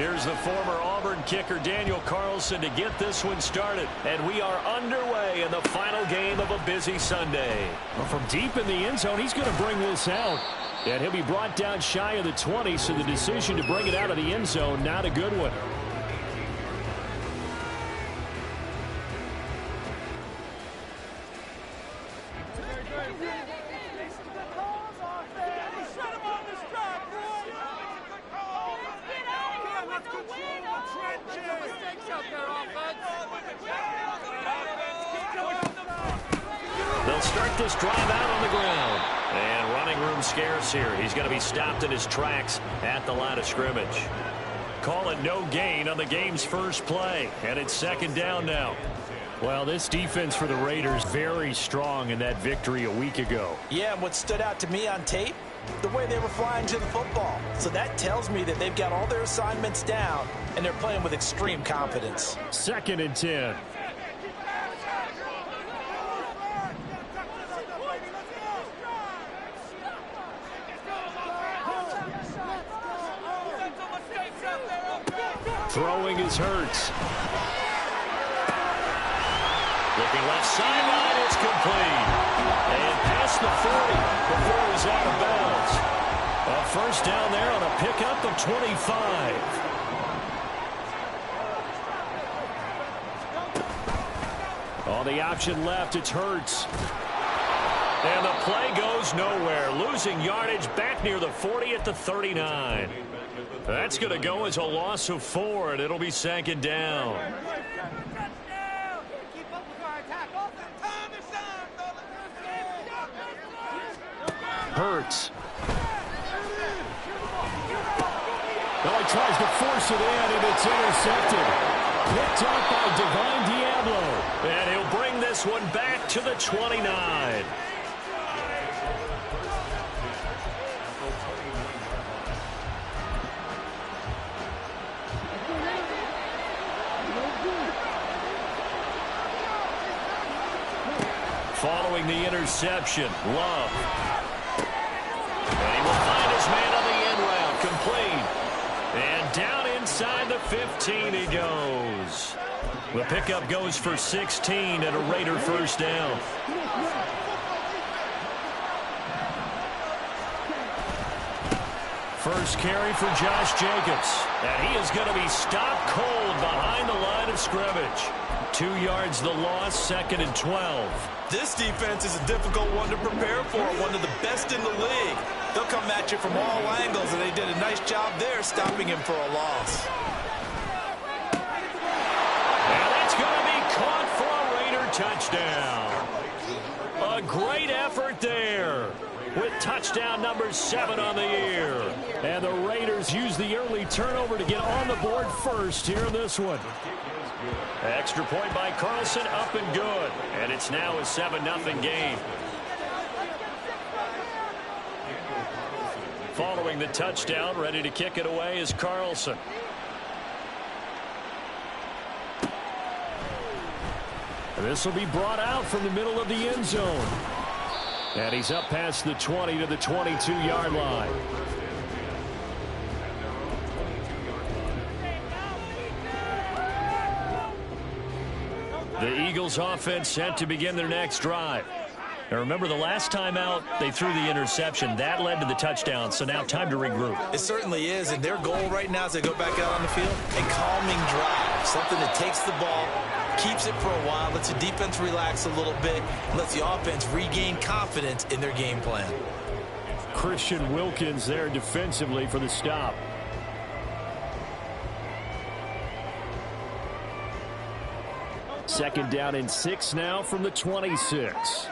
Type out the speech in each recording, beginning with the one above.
Here's the former Auburn kicker Daniel Carlson to get this one started. And we are underway in the final game of a busy Sunday. Well, from deep in the end zone, he's going to bring this out. And he'll be brought down shy of the 20, so the decision to bring it out of the end zone, not a good one. They'll start this drive out on the ground. And running room scarce here. He's going to be stopped in his tracks at the line of scrimmage. Call it no gain on the game's first play. And it's second down now. Well, this defense for the Raiders very strong in that victory a week ago. Yeah, and what stood out to me on tape, the way they were flying to the football. So that tells me that they've got all their assignments down, and they're playing with extreme confidence. 2nd and 10. Throwing is Hurts. Looking left sideline, it's complete. And past the 40 before he's out of bounds. A first down there on a pickup of 25. On the option left, it's Hurts. And the play goes nowhere. Losing yardage back near the 40 at the 39. That's going to go as a loss of 4, and it'll be 2nd down. Hurts. Well, he tries to force it in, and it's intercepted. Picked up by Divine Diablo. And he'll bring this one back to the 29. Following the interception, Love. And he will find his man on the end route, complete. And down inside the 15 he goes. The pickup goes for 16 and a Raider first down. First carry for Josh Jacobs. And he is going to be stopped cold behind the line of scrimmage. 2 yards the loss, 2nd and 12. This defense is a difficult one to prepare for, one of the best in the league. They'll come at you from all angles, and they did a nice job there stopping him for a loss. And that's going to be caught for a Raider touchdown. A great effort there with touchdown number 7 on the year. And the Raiders use the early turnover to get on the board first here in this one. Extra point by Carlson, up and good. And it's now a 7-0 game. Following the touchdown, ready to kick it away is Carlson. This will be brought out from the middle of the end zone. And he's up past the 20 to the 22-yard line. The Eagles offense set to begin their next drive. Now remember, the last time out, they threw the interception. That led to the touchdown, so now time to regroup. It certainly is, and their goal right now as they go back out on the field, a calming drive, something that takes the ball, keeps it for a while, lets the defense relax a little bit, and lets the offense regain confidence in their game plan. Christian Wilkins there defensively for the stop. Second down and 6 now from the 26.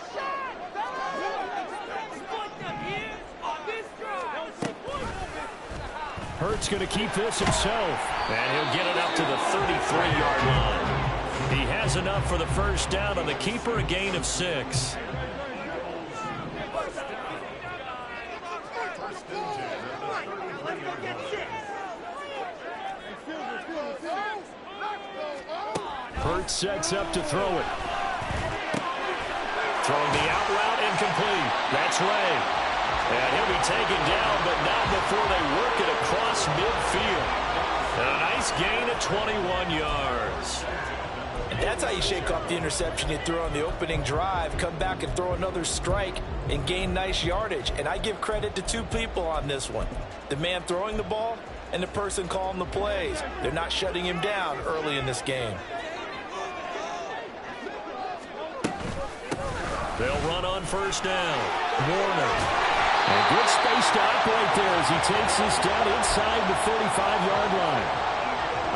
Hurts going to keep this himself. And he'll get it up to the 33-yard line. He has enough for the first down on the keeper, a gain of 6. Hurts sets up to throw it. Throwing the out route, incomplete. That's Ray. And he'll be taken down, but not before they work it across midfield. A nice gain of 21 yards. And that's how you shake off the interception you threw on the opening drive, come back and throw another strike and gain nice yardage. And I give credit to two people on this one. The man throwing the ball and the person calling the plays. They're not shutting him down early in this game. They'll run on first down. Warner. A good space to operate there as he takes this down inside the 35-yard line.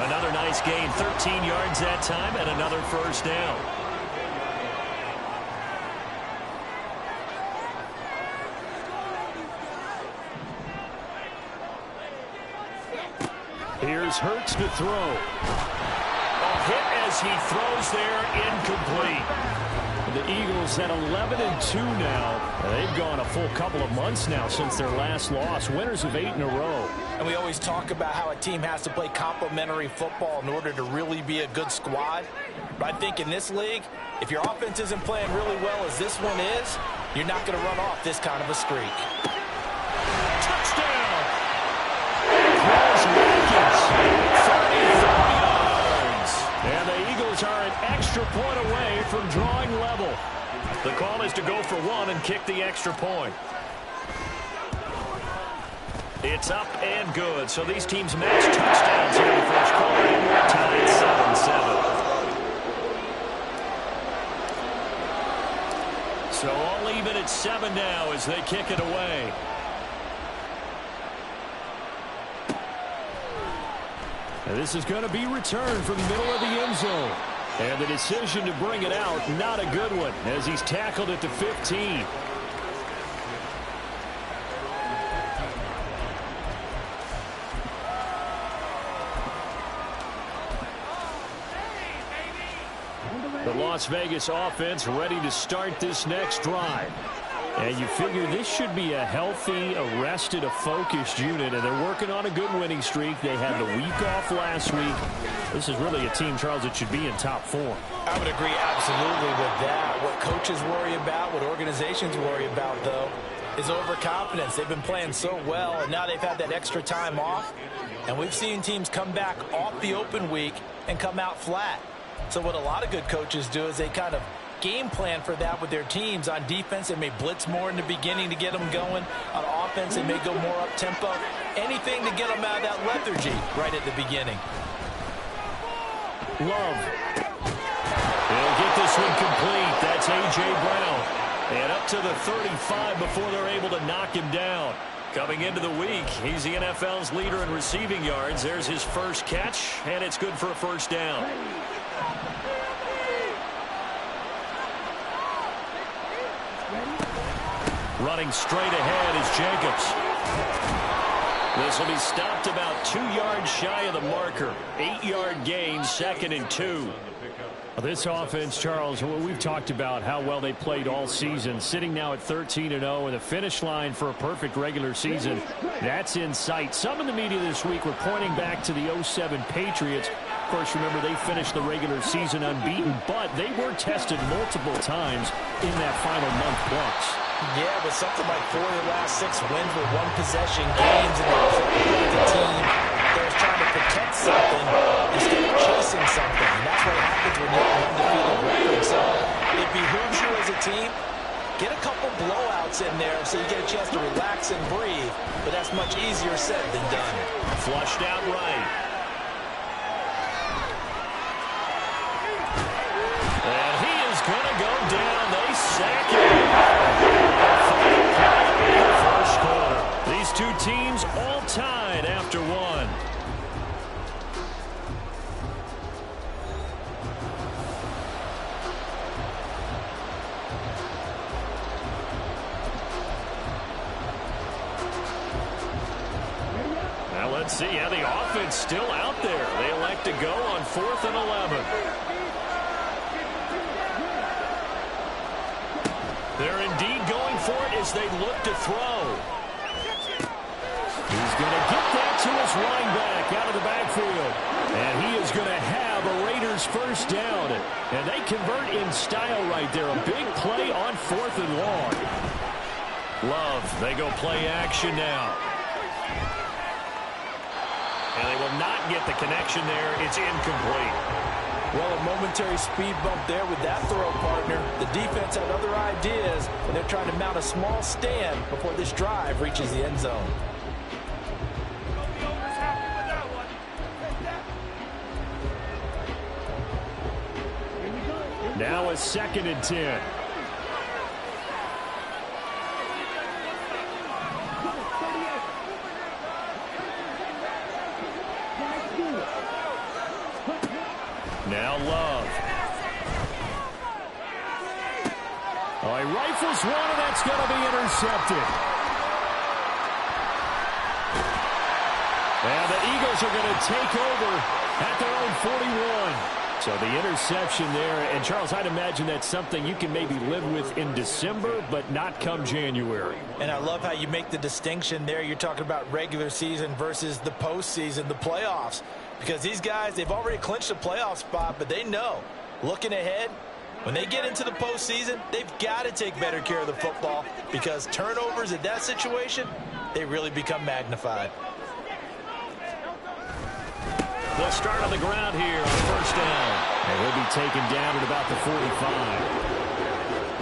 Another nice gain, 13 yards that time, and another first down. Here's Hurts to throw. A hit as he throws there, incomplete. The Eagles at 11-2 now. They've gone a full couple of months now since their last loss. Winners of 8 in a row. And we always talk about how a team has to play complementary football in order to really be a good squad. But I think in this league, if your offense isn't playing really well as this one is, you're not going to run off this kind of a streak. Touchdown! There's Watkins. 34 yards. And the Eagles are an extra point away from drawing level. The call is to go for one and kick the extra point. It's up and good. So these teams match touchdowns here in the first quarter, and we're tied 7-7. So all even at 7 now as they kick it away. And this is going to be returned from the middle of the end zone. And the decision to bring it out, not a good one, as he's tackled at the 15. The Las Vegas offense ready to start this next drive. And you figure this should be a healthy, a focused unit, and they're working on a good winning streak. They had the week off last week. This is really a team, Charles, that should be in top 4. I would agree absolutely with that. What coaches worry about, what organizations worry about, though, is overconfidence. They've been playing so well, and now they've had that extra time off. And we've seen teams come back off the open week and come out flat. So what a lot of good coaches do is they kind of game plan for that with their teams. On defense, they may blitz more in the beginning to get them going. On offense, they may go more up-tempo. Anything to get them out of that lethargy right at the beginning. Love. They'll get this one complete. That's A.J. Brown. And up to the 35 before they're able to knock him down. Coming into the week, he's the NFL's leader in receiving yards. There's his first catch, and it's good for a first down. Running straight ahead is Jacobs. This will be stopped about 2 yards shy of the marker. 8-yard gain, 2nd and 2. This offense, Charles, we've talked about how well they played all season, sitting now at 13-0 and the finish line for a perfect regular season. That's in sight. Some in the media this week were pointing back to the 07 Patriots. Of course, remember, they finished the regular season unbeaten, but they were tested multiple times in that final month plus. Yeah, but something like 4 of the last 6 wins were one-possession games, and the team that was trying to protect something instead of chasing something. And that's what happens when you have an undefeated record. So it behooves you as a team, get a couple blowouts in there so you get a chance to relax and breathe. But that's much easier said than done. Flushed out right. And he is going to go down. They sack him. First quarter. These two teams all tied after one. Now let's see. Yeah, the offense still out there. They elect to go on 4th and 11. They're indeed going for it as they look to throw. He's going to get that to his running back out of the backfield. And he is going to have a Raiders first down. And they convert in style right there. A big play on 4th and long. Love, they go play action now. And they will not get the connection there. It's incomplete. Well, a momentary speed bump there with that throw, partner. The defense had other ideas, and they're trying to mount a small stand before this drive reaches the end zone. Now a 2nd and 10. Now Love. Oh, he rifles one, and that's going to be intercepted. And the Eagles are going to take over at their own 41. So the interception there, and Charles, I'd imagine that's something you can maybe live with in December, but not come January. And I love how you make the distinction there. You're talking about regular season versus the postseason, the playoffs. Because these guys, they've already clinched a playoff spot, but they know, looking ahead, when they get into the postseason, they've got to take better care of the football because turnovers in that situation, they really become magnified. They'll start on the ground here on 1st down. And he'll be taken down at about the 45.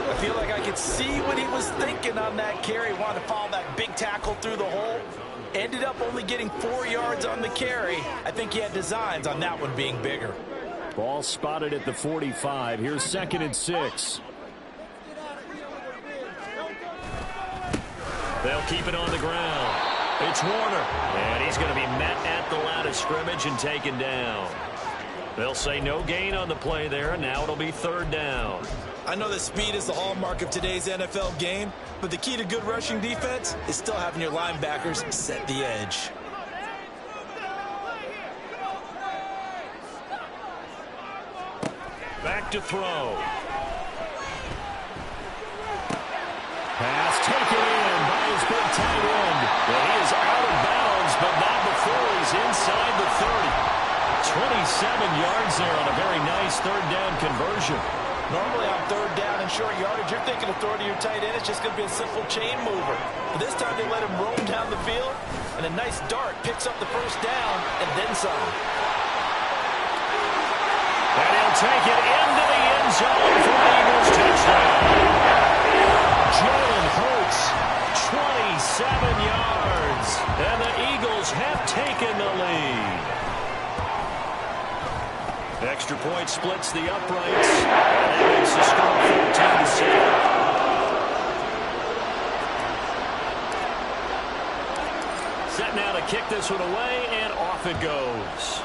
I feel like I could see what he was thinking on that carry. Wanted to follow that big tackle through the hole. Ended up only getting 4 yards on the carry. I think he had designs on that one being bigger. Ball spotted at the 45. Here's 2nd and 6. They'll keep it on the ground. It's Warner, and he's going to be met at the line of scrimmage and taken down. They'll say no gain on the play there, and now it'll be 3rd down. I know that speed is the hallmark of today's NFL game, but the key to good rushing defense is still having your linebackers set the edge. Back to throw. Pass taken in by his big tight end. Well, he is out of bounds, but not before he's inside the 30. 27 yards there on a very nice 3rd down conversion. Normally on 3rd down and short yardage, you're thinking of throwing to your tight end. It's just going to be a simple chain mover. But this time they let him roam down the field, and a nice dart picks up the 1st down and then some. And he'll take it into the end zone for the Eagles touchdown. Jalen Hurts, 27 yards, and the Eagles have taken the lead. Extra point splits the uprights, and that makes the score 14-7. Set now to kick this one away, and off it goes.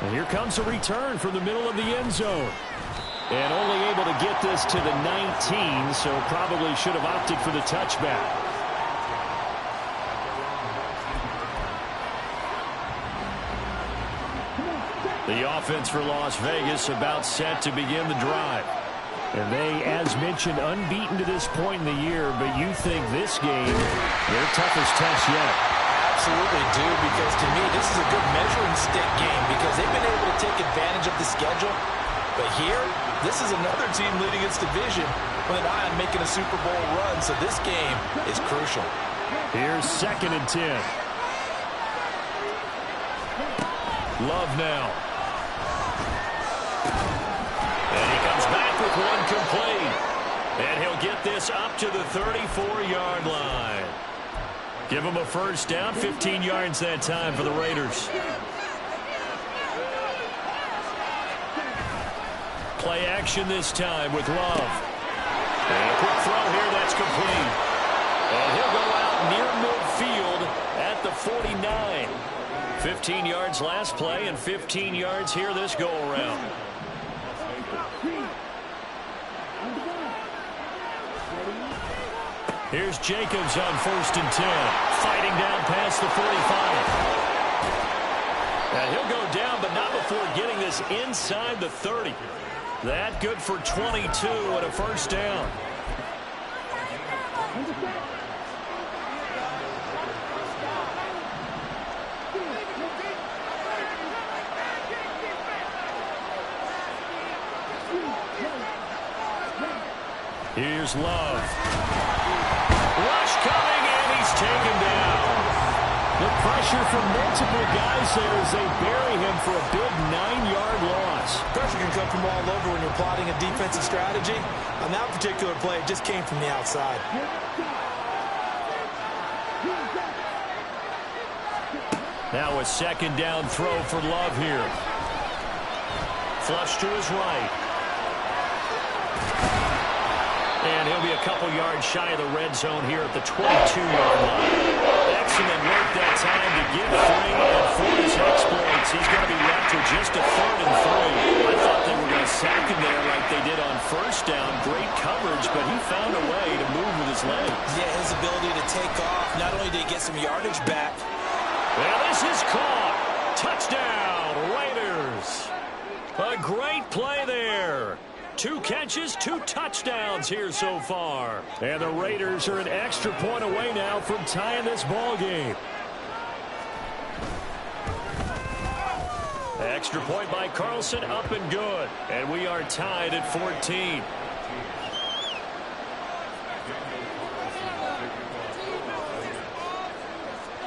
And here comes a return from the middle of the end zone. And only able to get this to the 19, so probably should have opted for the touchback. The offense for Las Vegas about set to begin the drive. And they, as mentioned, unbeaten to this point in the year, but you think this game, their toughest test yet. Absolutely do, because to me, this is a good measuring stick game because they've been able to take advantage of the schedule. But here, this is another team leading its division with an eye on making a Super Bowl run, so this game is crucial. Here's 2nd and 10. Love now. And he comes back with one complete. And he'll get this up to the 34-yard line. Give him a 1st down, 15 yards that time for the Raiders. Play action this time with Love. And a quick throw here, that's complete. And he'll go out near midfield at the 49. 15 yards last play and 15 yards here this go-around. Here's Jacobs on 1st and 10. Fighting down past the 45. And he'll go down, but not before getting this inside the 30. That good for 22 and a 1st down. Here's Love. Rush coming, and he's take him down. The pressure from multiple guys there as they bury him for a big 9-yard loss. Pressure can come from all over when you're plotting a defensive strategy. On that particular play, it just came from the outside. Now a second down throw for Love here. Flush to his right. And he'll be a couple yards shy of the red zone here at the 22-yard line. Excellent work that time to get free, and for his exploits, he's going to be left with just a 3rd and 3. I thought they were going to sack him there like they did on first down. Great coverage, but he found a way to move with his legs. Yeah, his ability to take off. Not only did he get some yardage back. Well, this is caught. Touchdown, Raiders. A great play there. 2 catches, 2 touchdowns here so far. And the Raiders are an extra point away now from tying this ball game. Extra point by Carlson, up and good. And we are tied at 14.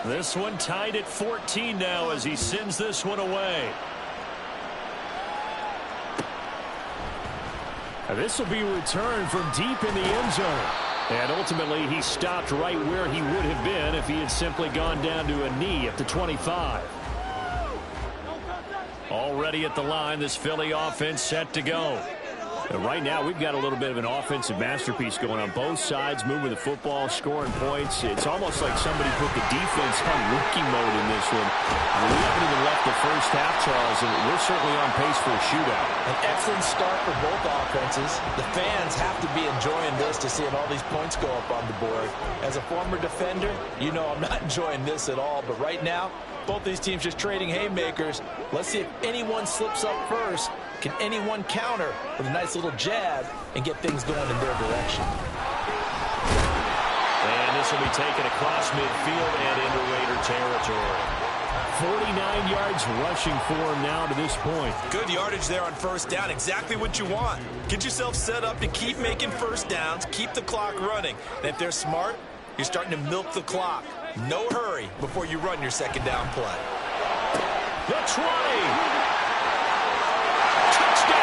This one tied at 14 now as he sends this one away. This will be returned from deep in the end zone. And ultimately, he stopped right where he would have been if he had simply gone down to a knee at the 25. Already at the line, this Philly offense set to go. And right now, we've got a little bit of an offensive masterpiece going on both sides, moving the football, scoring points. It's almost like somebody put the defense on rookie mode in this one. We haven't even left the first half, Charles, and we're certainly on pace for a shootout. An excellent start for both offenses. The fans have to be enjoying this to seeing all these points go up on the board. As a former defender, you know I'm not enjoying this at all. But right now, both these teams just trading haymakers. Let's see if anyone slips up first. Can anyone counter with a nice little jab and get things going in their direction? And this will be taken across midfield and into Raider territory. 49 yards rushing for him now to this point. Good yardage there on first down. Exactly what you want. Get yourself set up to keep making first downs, keep the clock running. And if they're smart, you're starting to milk the clock. No hurry before you run your second down play. The 20. Touchdown!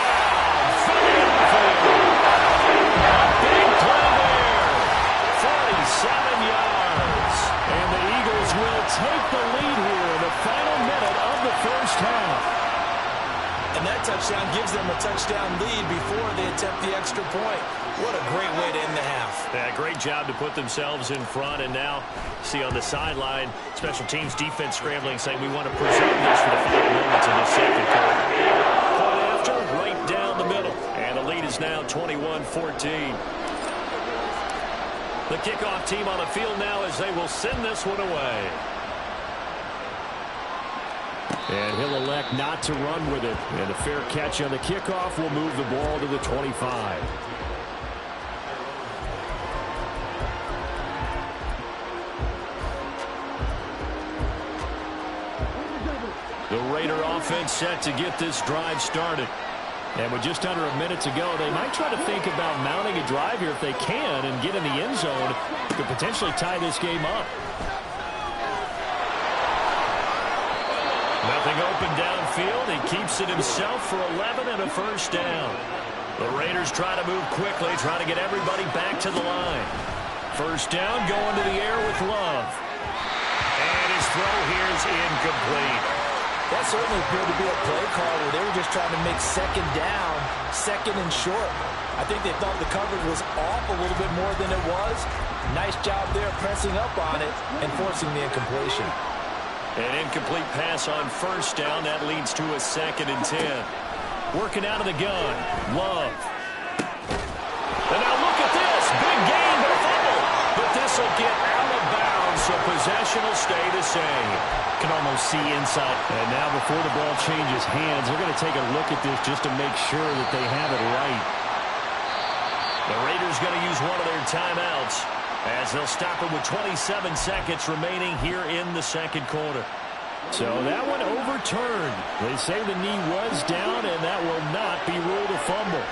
Big play there. 47 yards. And the Eagles will take the lead here in the final minute of the first half. And that touchdown gives them a touchdown lead before they attempt the extra point. What a great way to end the half. Yeah, great job to put themselves in front. And now, see on the sideline, special teams defense scrambling, saying we want to preserve this for the final moments in the second quarter. Point after, right down the middle. And the lead is now 21-14. The kickoff team on the field now as they will send this one away. And he'll elect not to run with it. And a fair catch on the kickoff will move the ball to the 25. The Raider offense set to get this drive started. And with just under a minute to go, they might try to think about mounting a drive here if they can and get in the end zone. Could potentially tie this game up. Nothing open downfield. He keeps it himself for 11 and a first down. The Raiders try to move quickly, trying to get everybody back to the line. First down, going to the air with Love. And his throw here is incomplete. That certainly appeared to be a play call where they were just trying to make second down, second and short. I think they thought the coverage was off a little bit more than it was. Nice job there pressing up on it and forcing the incompletion. An incomplete pass on first down. That leads to a 2nd and 10. Working out of the gun. Love. And now look at this. Big gain, but a fumble. But this will get out of bounds, so possession will stay the same. Can almost see inside. And now before the ball changes hands, they're going to take a look at this just to make sure that they have it right. The Raiders going to use one of their timeouts as they'll stop it with 27 seconds remaining here in the second quarter. So that one overturned. They say the knee was down, and that will not be ruled a fumble.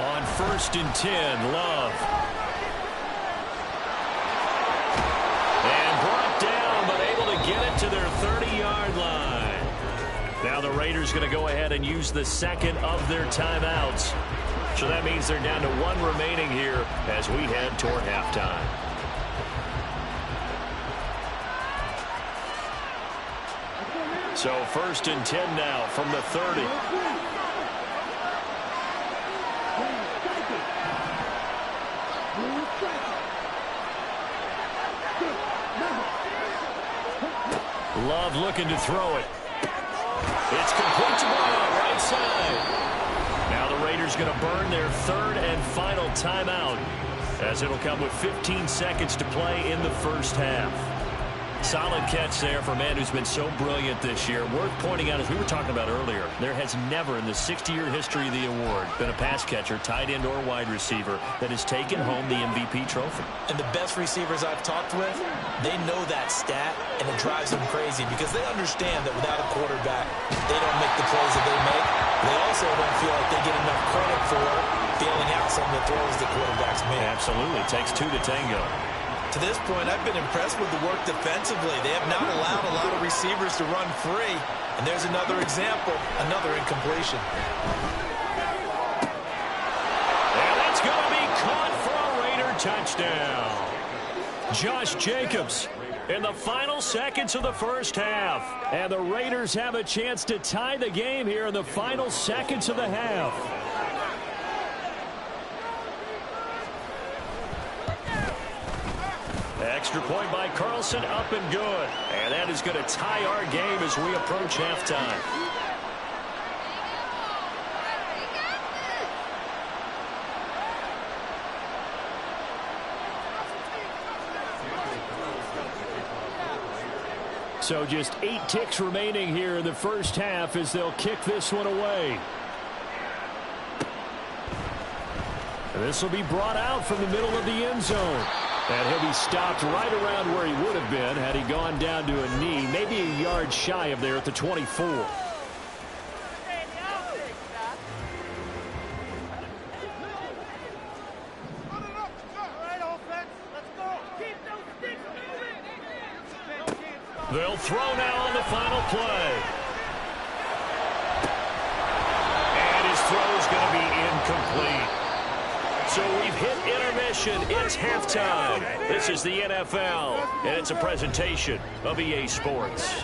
On 1st and 10, Love. Now the Raiders going to go ahead and use the second of their timeouts. So that means they're down to one remaining here as we head toward halftime. So 1st and 10 now from the 30. Love looking to throw it. It's complete to Brown, right side. Now the Raiders going to burn their third and final timeout as it'll come with 15 seconds to play in the first half. Solid catch there for a man who's been so brilliant this year. Worth pointing out, as we were talking about earlier, there has never in the 60-year history of the award been a pass catcher, tight end or wide receiver that has taken home the MVP trophy. And the best receivers I've talked with, they know that stat, and it drives them crazy because they understand that without a quarterback, they don't make the plays that they make. They also don't feel like they get enough credit for bailing out some of the throws the quarterbacks make. Absolutely. It takes two to tango. To this point, I've been impressed with the work defensively. They have not allowed a lot of receivers to run free. And there's another example, another incompletion. And that's going to be caught for a Raider touchdown. Josh Jacobs in the final seconds of the first half. And the Raiders have a chance to tie the game here in the final seconds of the half. Extra point by Carlson, up and good. And that is going to tie our game as we approach halftime. So just 8 ticks remaining here in the first half as they'll kick this one away. And this will be brought out from the middle of the end zone. And he'll be stopped right around where he would have been had he gone down to a knee, maybe a yard shy of there at the 24. They'll throw now on the final play. And his throw is going to be incomplete. So we've hit intermission. It's halftime. This is the NFL, and it's a presentation of EA Sports.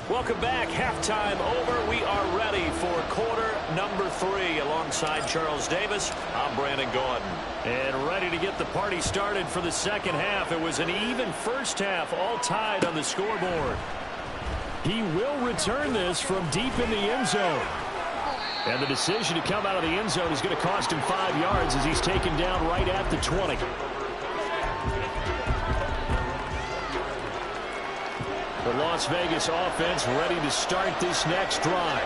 Welcome back. Halftime over. We are ready for quarter number 3 alongside Charles Davis. I'm Brandon Gaudin. And ready to get the party started for the second half. It was an even first half, all tied on the scoreboard. He will return this from deep in the end zone. And the decision to come out of the end zone is going to cost him 5 yards as he's taken down right at the 20. The Las Vegas offense ready to start this next drive.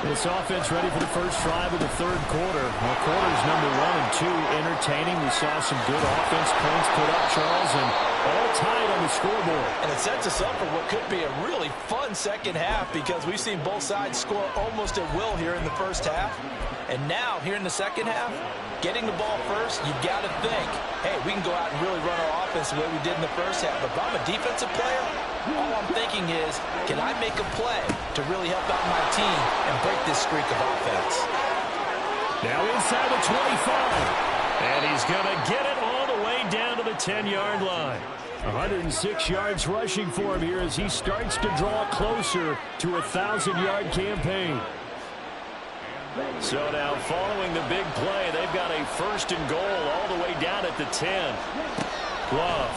This offense ready for the first drive of the third quarter. Well, quarters number 1 and 2 entertaining. We saw some good offense points put up, Charles, and all tied on the scoreboard. And it sets us up for what could be a really fun second half because we've seen both sides score almost at will here in the first half. And now, here in the second half, getting the ball first, you've got to think, hey, we can go out and really run our offense the way we did in the first half. But if I'm a defensive player, all I'm thinking is, can I make a play to really help out my team and break this streak of offense? Now inside the 25. And he's going to get it all the way down to the 10-yard line. 106 yards rushing for him here as he starts to draw closer to a 1,000-yard campaign. So now following the big play, they've got a first and goal all the way down at the 10. Love.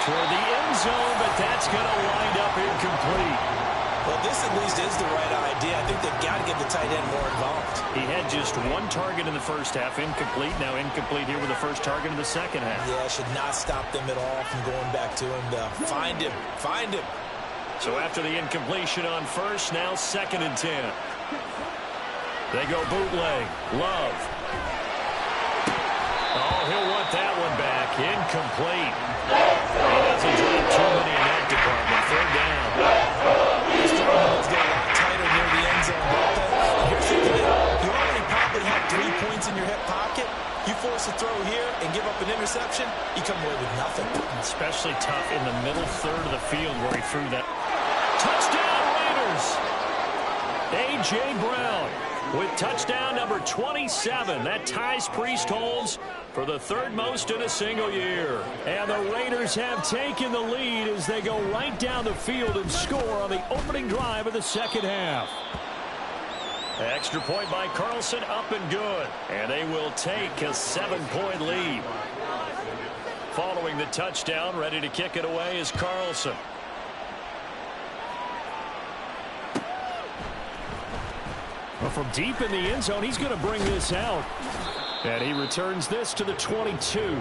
Toward the end zone, but that's going to wind up incomplete. Well, this at least is the right idea. I think they've got to get the tight end more involved. He had just 1 target in the first half, incomplete. Now incomplete here with the first target in the second half. Yeah, should not stop them at all from going back to him. Find him. Find him. So after the incompletion on first, now 2nd and 10. They go bootleg. Love. Oh, he'll want that one back. Incomplete. He doesn't drop too many in that department. 3rd down. These throws get a lot tighter near the end zone. Here's the He threw that. Touchdown, Raiders! A.J. Brown with touchdown number 27. That ties Priest-Holmes for the third most in a single year. And the Raiders have taken the lead as they go right down the field and score on the opening drive of the second half. Extra point by Carlson, up and good. And they will take a 7-point lead. Following the touchdown, ready to kick it away is Carlson. Well, from deep in the end zone, he's going to bring this out. And he returns this to the 22.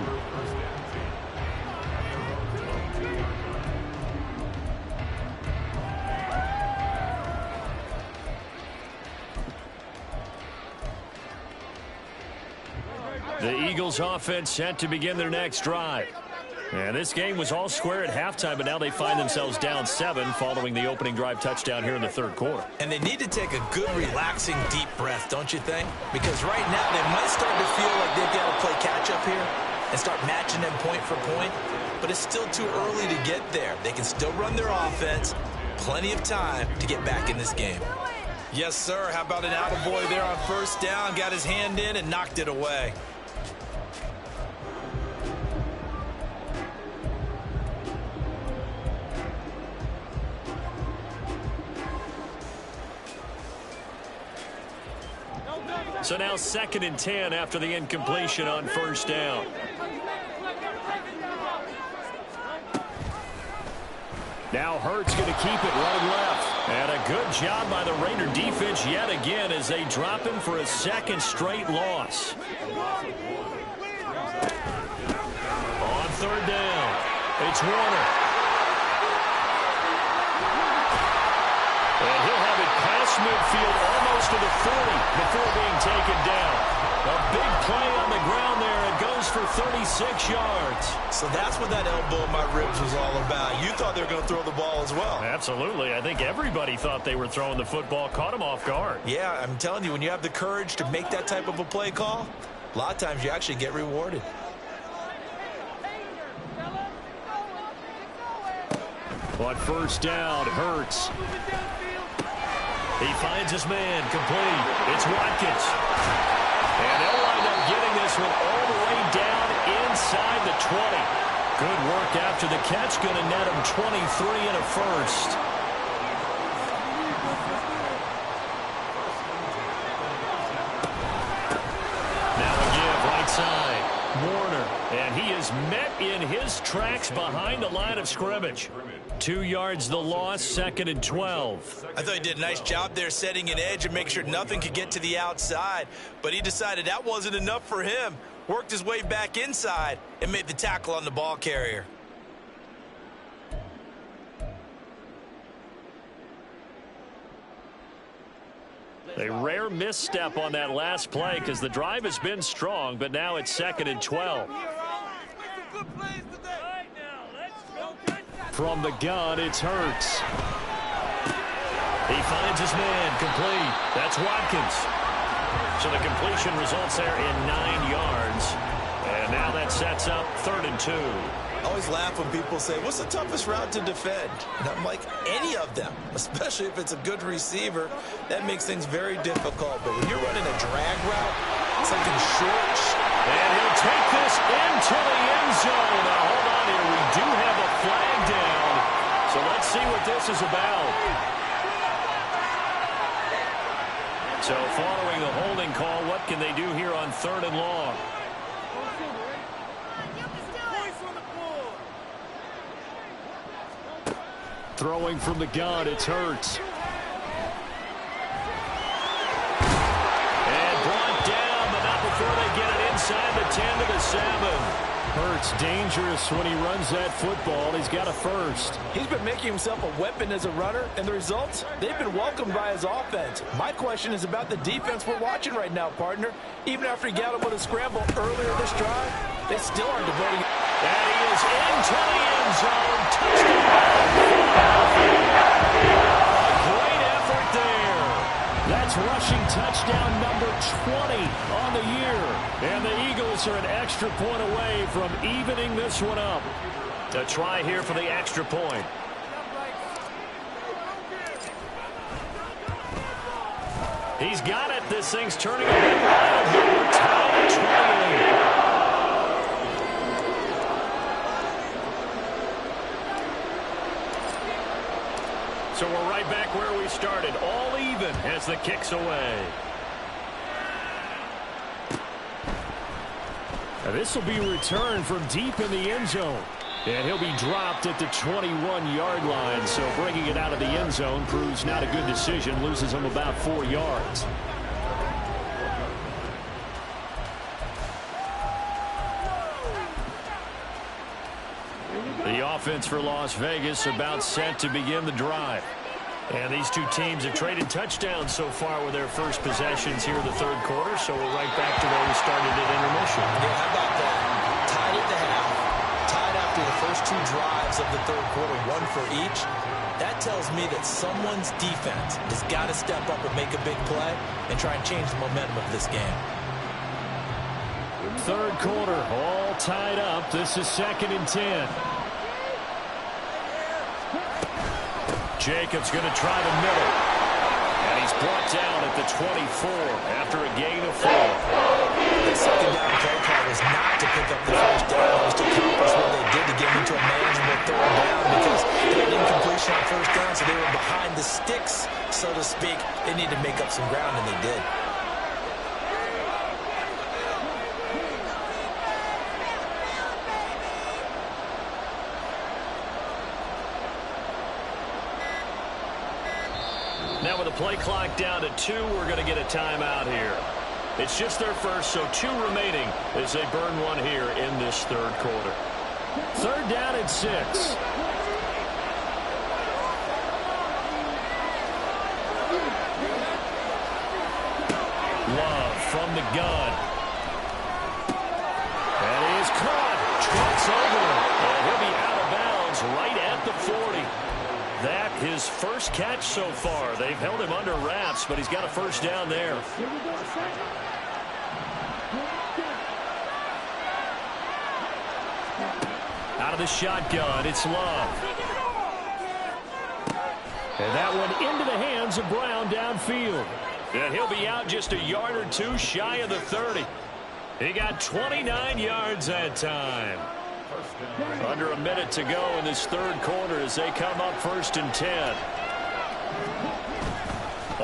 The Eagles offense set to begin their next drive. And this game was all square at halftime, but now they find themselves down 7 following the opening drive touchdown here in the third quarter. And they need to take a good, relaxing, deep breath, don't you think? Because right now they might start to feel like they've got to play catch-up here and start matching them point for point. But it's still too early to get there. They can still run their offense. Plenty of time to get back in this game. Yes, sir. How about an attaboy there on first down? Got his hand in and knocked it away. So now 2nd and 10 after the incompletion on first down. Now Hurts going to keep it running left. And a good job by the Raider defense yet again as they drop him for a second straight loss. On third down, it's Warner. And he'll have it past midfield almost to the 40 before being taken down. A big play on the ground there. It goes for 36 yards. So that's what that elbow in my ribs was all about. You thought they were going to throw the ball as well. Absolutely. I think everybody thought they were throwing the football, caught him off guard. Yeah, I'm telling you, when you have the courage to make that type of a play call, a lot of times you actually get rewarded. On first down, Hurts. He finds his man, complete. It's Watkins. And they'll wind up getting this one all the way down inside the 20. Good work after the catch. Going to net him 23 and a first. Now again, right side. Warner. And he is met in his tracks behind the line of scrimmage. 2 yards the loss, 2nd and 12. I thought he did a nice job there setting an edge and make sure nothing could get to the outside. But he decided that wasn't enough for him. Worked his way back inside and made the tackle on the ball carrier. A rare misstep on that last play because the drive has been strong, but now it's 2nd and 12. From the gun, it's Hurts. He finds his man, complete. That's Watkins. So the completion results there in 9 yards. And now that sets up 3rd and 2. I always laugh when people say, what's the toughest route to defend? And I'm like, any of them, especially if it's a good receiver. That makes things very difficult. But when you're running a drag route, something short. And he'll take this into the end zone. Now, hold on here. We do have a flag down. So let's see what this is about. So following the holding call, what can they do here on 3rd and long? Throwing from the gun, it's Hurts. And brought down, but not before they get it inside the 10 to the 7. Hurts dangerous when he runs that football. He's got a first. He's been making himself a weapon as a runner, and the results, they've been welcomed by his offense. My question is about the defense we're watching right now, partner. Even after he got him with a scramble earlier this drive, they still aren't devoting it. And he is into the end zone. Touchdown. A great effort there. That's rushing touchdown number 20 on the year. And the Eagles are an extra point away from evening this one up. To try here for the extra point. He's got it. This thing's turning a bit wild here. We're tied at 28. So we're right back where we started. All even as the kick's away. Now this will be returned from deep in the end zone. And he'll be dropped at the 21-yard line. So bringing it out of the end zone proves not a good decision. Loses him about 4 yards. The offense for Las Vegas about set to begin the drive. And these two teams have traded touchdowns so far with their first possessions here in the third quarter. So we're right back to where we started at intermission. Yeah, how about that? Tied at the half. Tied after the first 2 drives of the third quarter, 1 for each. That tells me that someone's defense has got to step up and make a big play and try and change the momentum of this game. Third quarter, all tied up. This is 2nd and 10. Jacobs going to try the middle. And he's brought down at the 24 after a gain of 4. The second down play call was not to pick up the first down. It was to accomplish what they did to get into a manageable third down because they had incompletion on first down, so they were behind the sticks, so to speak. They needed to make up some ground, and they did. Now with the play clock down to 2, we're going to get a timeout here. It's just their first, so 2 remaining as they burn one here in this third quarter. Third down and 6. Love from the gun. And he is caught. Trots over. And he'll be out of bounds right at the 40. That his first catch so far. They've held him under wraps, but he's got a first down there. Out of the shotgun, it's Love. And that one into the hands of Brown downfield. And he'll be out just a yard or 2 shy of the 30. He got 29 yards that time. Under a minute to go in this third quarter as they come up 1st and 10.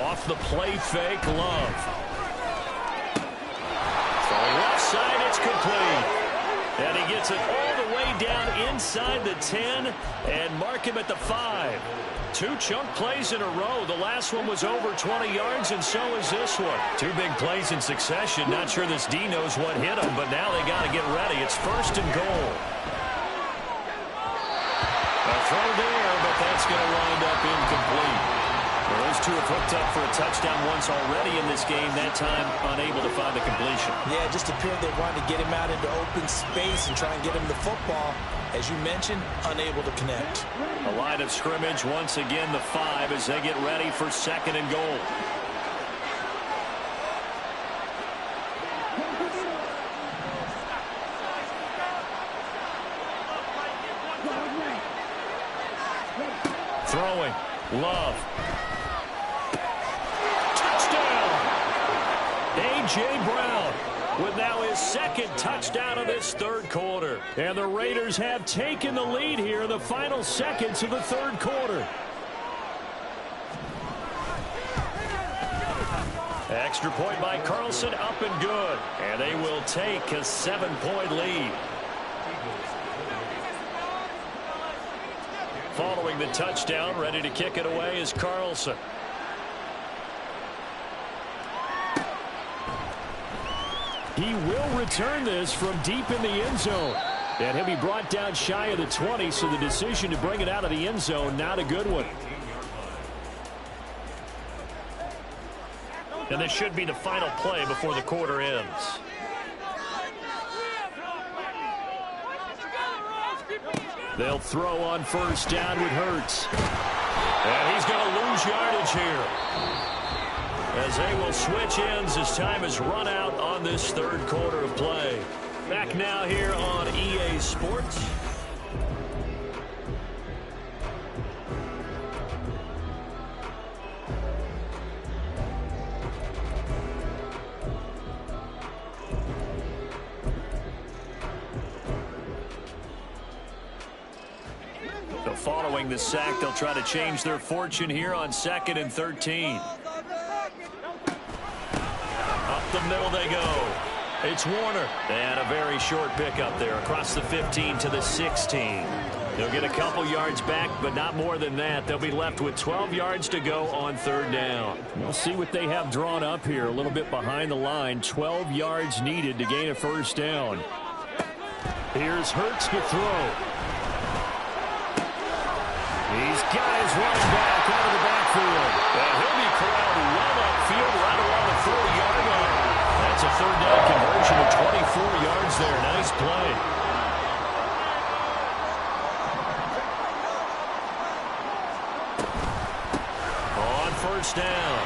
Off the play fake, Love. From left side, it's complete. And he gets it all the way down inside the 10 and mark him at the 5. 2 chunk plays in a row. The last one was over 20 yards, and so is this one. 2 big plays in succession. Not sure this D knows what hit him, but now they got to get ready. It's 1st and goal. A throw there, but that's going to wind up incomplete. Well, those 2 have hooked up for a touchdown once already in this game. That time, unable to find the completion. Yeah, it just appeared they wanted to get him out into open space and try and get him the football. As you mentioned, unable to connect. A line of scrimmage, once again, the 5 as they get ready for 2nd and goal. Throwing. Love. Touchdown! A.J. Brown with now his 2nd touchdown of this third quarter. And the Raiders have taken the lead here in the final seconds of the third quarter. Extra point by Carlson, up and good. And they will take a 7-point lead. Following the touchdown, ready to kick it away is Carlson. He will return this from deep in the end zone. And he'll be brought down shy of the 20, so the decision to bring it out of the end zone, not a good one. And this should be the final play before the quarter ends. They'll throw on 1st down with Hurts. And he's going to lose yardage here, as they will switch ends as time has run out on this third quarter of play. Back now here on EA Sports. following the sack. They'll try to change their fortune here on 2nd and 13. Up the middle they go. It's Warner. And a very short pickup there across the 15 to the 16. They'll get a couple yards back, but not more than that. They'll be left with 12 yards to go on 3rd down. We'll see what they have drawn up here. A little bit behind the line. 12 yards needed to gain a 1st down. Here's Hurts to throw. He's got his running back out of the backfield. And he'll be corralled well upfield right around the 4-yard line. That's a 3rd down conversion of 24 yards there. Nice play. On 1st down,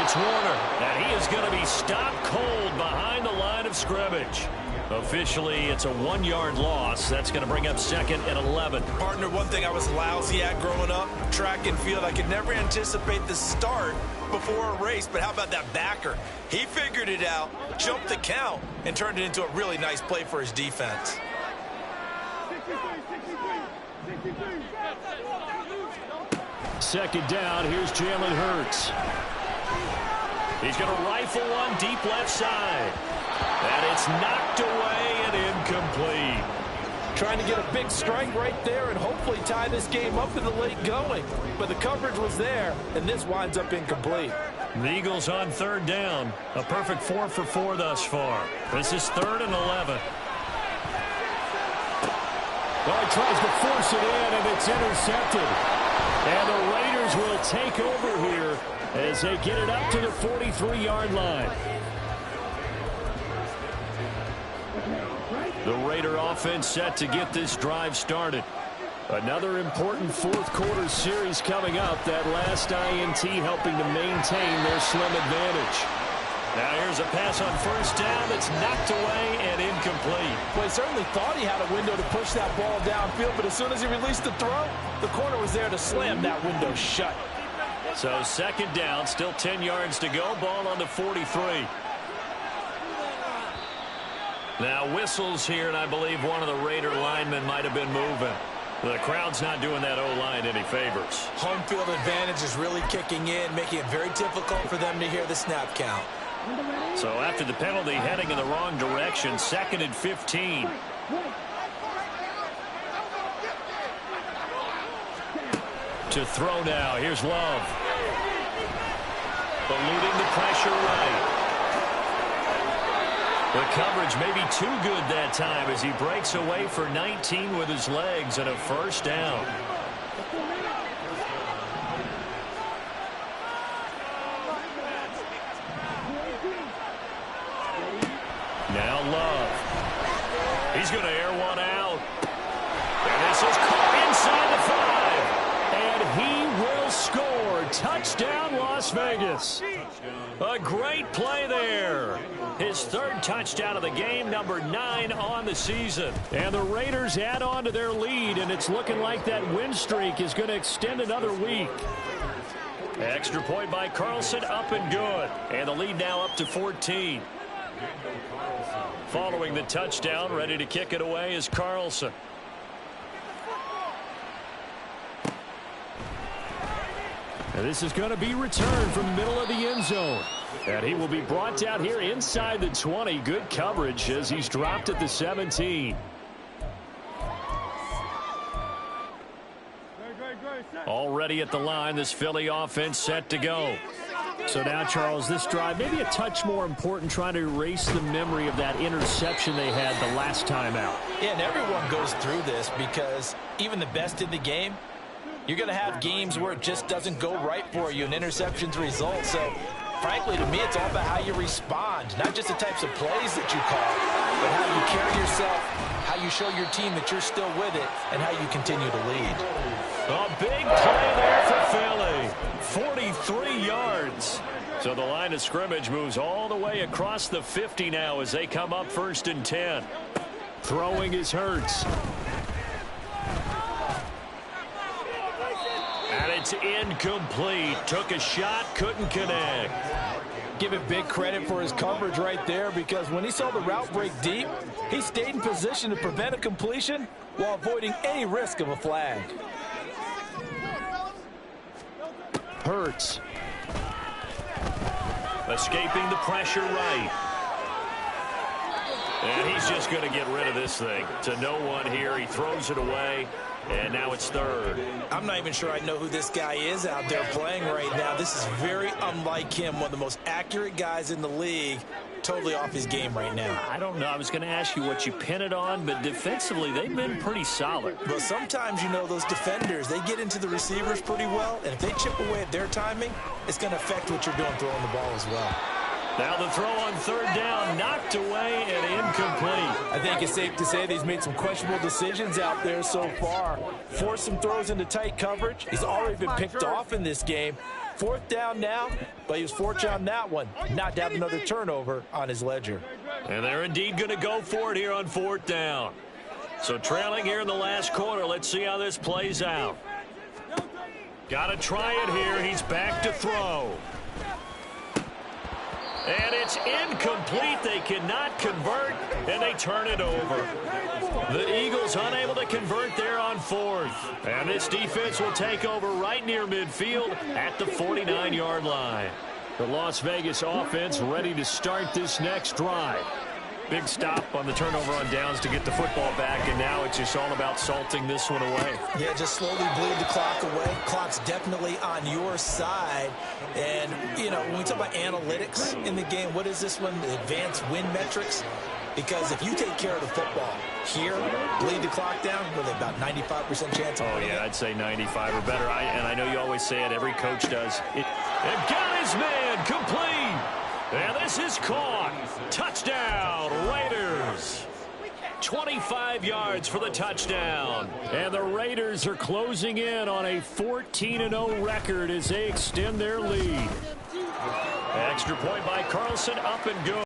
it's Warner, and he is going to be stopped cold behind the line of scrimmage. Officially, it's a 1-yard loss. That's going to bring up 2nd and 11. Partner, one thing I was lousy at growing up, track and field, I could never anticipate the start before a race, but how about that backer? He figured it out, jumped the count, and turned it into a really nice play for his defense. Second down, here's Jalen Hurts. He's going to rifle one deep left side. And it's knocked away and incomplete. Trying to get a big strike right there and hopefully tie this game up in the late going. But the coverage was there, and this winds up incomplete. The Eagles on 3rd down. A perfect 4 for 4 thus far. This is 3rd and 11. Well, he tries to force it in, and it's intercepted. And the Raiders will take over here as they get it up to the 43-yard line. The Raider offense set to get this drive started. Another important 4th quarter series coming up. That last INT helping to maintain their slim advantage. Now here's a pass on 1st down that's knocked away and incomplete. Well, he certainly thought he had a window to push that ball downfield, but as soon as he released the throw, the corner was there to slam that window shut. So 2nd down, still 10 yards to go. Ball on the 43. Now whistles here, and I believe one of the Raider linemen might have been moving. The crowd's not doing that O-line any favors. Home field advantage is really kicking in, making it very difficult for them to hear the snap count. So after the penalty, heading in the wrong direction, 2nd and 15. To throw now, here's Love. Eluding the pressure right. The coverage may be too good that time as he breaks away for 19 with his legs and a 1st down. Now Love. He's going to air one out. And this is caught inside the 5. And he will score. Touchdown, Las Vegas. A great play there. His 3rd touchdown of the game, number 9 on the season. And the Raiders add on to their lead, and it's looking like that win streak is going to extend another week. Extra point by Carlson, up and good. And the lead now up to 14. Following the touchdown, ready to kick it away is Carlson. And this is going to be returned from the middle of the end zone. And he will be brought down here inside the 20. Good coverage as he's dropped at the 17. Already at the line, this Philly offense set to go. So now, Charles, this drive maybe a touch more important, trying to erase the memory of that interception they had the last time out. Yeah, and everyone goes through this because even the best in the game, you're going to have games where it just doesn't go right for you and interceptions result. So, frankly, to me, it's all about how you respond, not just the types of plays that you call, but how you carry yourself, how you show your team that you're still with it, and how you continue to lead. A big play there for Philly. 43 yards. So the line of scrimmage moves all the way across the 50 now as they come up 1st and 10. Throwing is Hurts. And it's incomplete. Took a shot, couldn't connect. Give it big credit for his coverage right there, because when he saw the route break deep, he stayed in position to prevent a completion while avoiding any risk of a flag. Hurts. Escaping the pressure right. And he's just going to get rid of this thing to no one here. He throws it away, and now it's third. I'm not even sure I know who this guy is out there playing right now. This is very unlike him, one of the most accurate guys in the league. Totally off his game right now. I don't know. I was going to ask you what you pin it on, but defensively, they've been pretty solid. But sometimes, you know, those defenders, they get into the receivers pretty well, and if they chip away at their timing, it's going to affect what you're doing throwing the ball as well. Now the throw on third down, knocked away and incomplete. I think it's safe to say that he's made some questionable decisions out there so far. Forced some throws into tight coverage. He's already been picked off in this game. Fourth down now, but he was fortunate on that one. Not to have another turnover on his ledger. And they're indeed going to go for it here on fourth down. So trailing here in the last quarter. Let's see how this plays out. Got to try it here. He's back to throw. And it's incomplete. They cannot convert, and they turn it over. The Eagles unable to convert there on fourth. And this defense will take over right near midfield at the 49-yard line. The Las Vegas offense ready to start this next drive. Big stop on the turnover on downs to get the football back, and now it's just all about salting this one away. Yeah, just slowly bleed the clock away. Clock's definitely on your side. And, you know, when we talk about analytics in the game, what is this one? The advanced win metrics? Because if you take care of the football here, bleed the clock down, with about 95% chance of winning. Oh, yeah, I'd say 95 or better. And I know you always say it, every coach does. And got his man complete. And this is caught. Touchdown, Raiders. 25 yards for the touchdown. And the Raiders are closing in on a 14-0 record as they extend their lead. Extra point by Carlson, up and good.